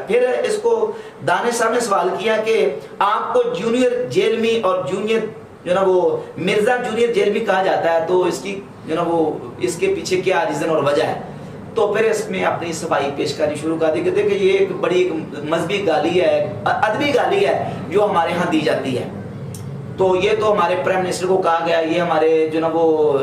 फिर इसको दानिश साहब ने सवाल किया कि आपको जूनियर जेलमी और जूनियर जो ना वो मिर्जा जूनियर जेलमी कहा जाता है, तो इसकी जो ना वो इसके पीछे क्या रीजन और वजह है। तो फिर इसमें अपनी सफाई पेश करनी शुरू कर दी कि देखिए ये एक बड़ी एक मजहबी गाली है, अदबी गाली है जो हमारे यहाँ दी जाती है। तो ये तो हमारे प्राइम मिनिस्टर को कहा गया, ये हमारे जो ना वो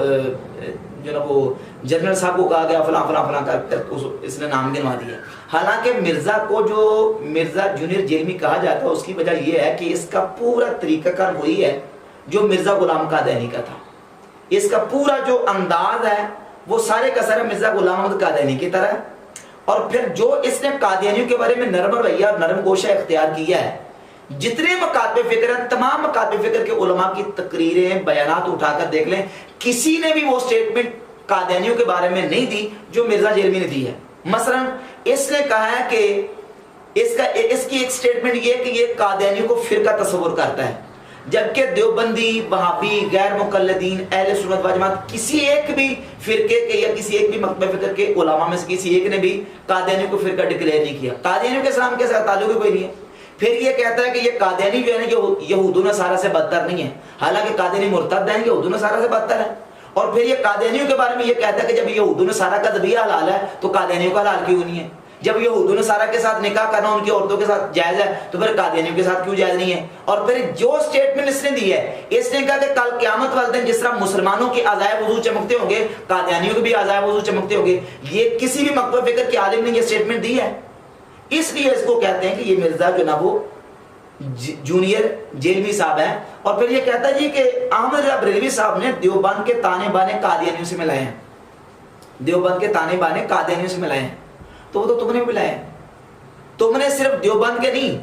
जनरल साहब को कहा गया, फलां फलां फलां कर इसने नाम गिनवा दिया। हालांकि मिर्जा को जो मिर्जा जूनियर जेलमी कहा जाता है उसकी वजह यह है कि इसका पूरा तरीकाकार वही है जो मिर्जा गुलाम कादियानी का था। इसका पूरा जो अंदाज है वो सारे का सारा मिर्जा गुलाम अहमद कादियानी की तरह है। और फिर जो इसने कादियानियों के बारे में नरम रवैया और नरम गोशा इख्तियार किया है, जितने मकातबे फिक्र हैं तमाम मकातबे फिक्र के उलमा की तकरीरें बयानात उठाकर देख लें, किसी ने भी वो स्टेटमेंट कादियानियों के बारे में नहीं दी जो मिर्जा जेलमी ने दी है। मसलन इसने कहा है कि इसकी एक स्टेटमेंट ये कि ये कादियानियों को फिरका तस्वुर करता है, जबकि देवबंदी, वहाबी, गैर मुकल्लिदीन, अहले सुन्नत व जमात किसी एक भी फिरके के या किसी एक भी मकतबे फिक्र के उलमा में से किसी एक ने भी कादियानियों को फिरका डिक्लेयर नहीं किया। कादियानियों के इस्लाम के साथ ताल्लुक कोई नहीं है। फिर ये कहता है कि ये कादियानी जो है ना यहूद नसारा से बदतर नहीं है, हालांकि कादियानी मुर्तद हैं, यहूद नसारा से बदतर है। और फिर ये कादियानियों के बारे में ये कहता है कि जब यहूद नसारा का ज़बिया हलाल है तो कादियानियों का हलाल क्यों नहीं है? जब यहूद नसारा के साथ निकाह करना उनकी औरतों के साथ जायज है तो फिर कादियानियों के साथ क्यों जायज नहीं है? और फिर जो स्टेटमेंट इसने दी है, इसने कहा कि कल क़यामत वाले दिन जिस तरह मुसलमानों के आज़ाए वुज़ू चमकते होंगे, कादियानियों के भी आज़ाए वुज़ू चमकते होंगे। ये किसी भी मकतब फिक्र के आलिम ने ये स्टेटमेंट दी है, इसलिए इसको कहते हैं कि ये मिर्जा जो ना वो जूनियर जेलवी साहब हैं। और फिर ये कहता है जी कि अहमद रज़ा बरेलवी साहब ने देवबंद के ताने बाने कादियानियों से मिलाए हैं, देवबंद के ताने बाने कादियानियों से मिलाए हैं। तो वो तो तुमने मिलाए, तुमने सिर्फ देवबंद के नहीं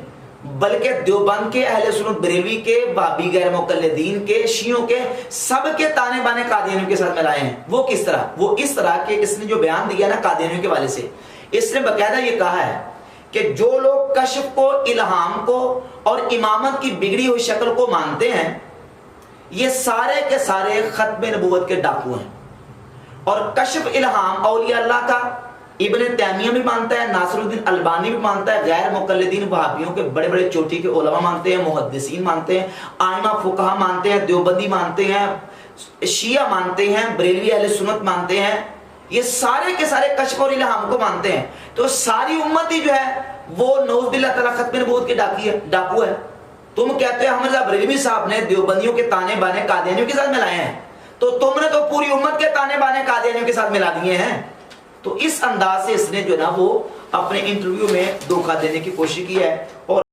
बल्कि देवबंद के, अहले सुन्नत बरेलवी के, वहाबी गैर मुकल्लिदीन के, शियों के, सब के ताने बाने कादियानियों के साथ मिलाए हैं। वो किस तरह? वो इस तरह के इसने जो बयान दिया ना कादियानियों के वाले से, इसने बकायदा ये कहा है कि जो लोग कश्फ को, इल्हाम को और इमामत की बिगड़ी हुई शक्ल को मानते हैं, ये सारे के सारे खत्म नबूवत के डाकू हैं। और कश्फ इल्हाम औलिया अल्लाह का इब्न तैमिया भी मानता है, नासिरुद्दीन अलबानी भी मानता है, गैर मुकल्लिदीन वहाबियों के बड़े बड़े चोटी के उलमा मानते हैं, मुहद्दिसीन मानते हैं, आइमा फुकहा मानते हैं, देवबंदी मानते हैं, शिया मानते हैं, बरेलवी अहले सुन्नत मानते हैं। ये सारे के सारे कश्फ और इल्हाम को मानते हैं। तो सारी उम्मत ही जो है वो नऊज़ बिल्लाह तआला खत्म नबूवत के डाकू है। तुम कहते हो अहमद रज़ा बरेलवी साहब ने देवबंदियों के ताने बाने कादियानियों के साथ मिलाए हैं, तो तुमने तो पूरी उम्मत के ताने बाने कादियानियों के साथ मिला दिए हैं। तो इस अंदाज से इसने जो ना वो अपने इंटरव्यू में धोखा देने की कोशिश की है। और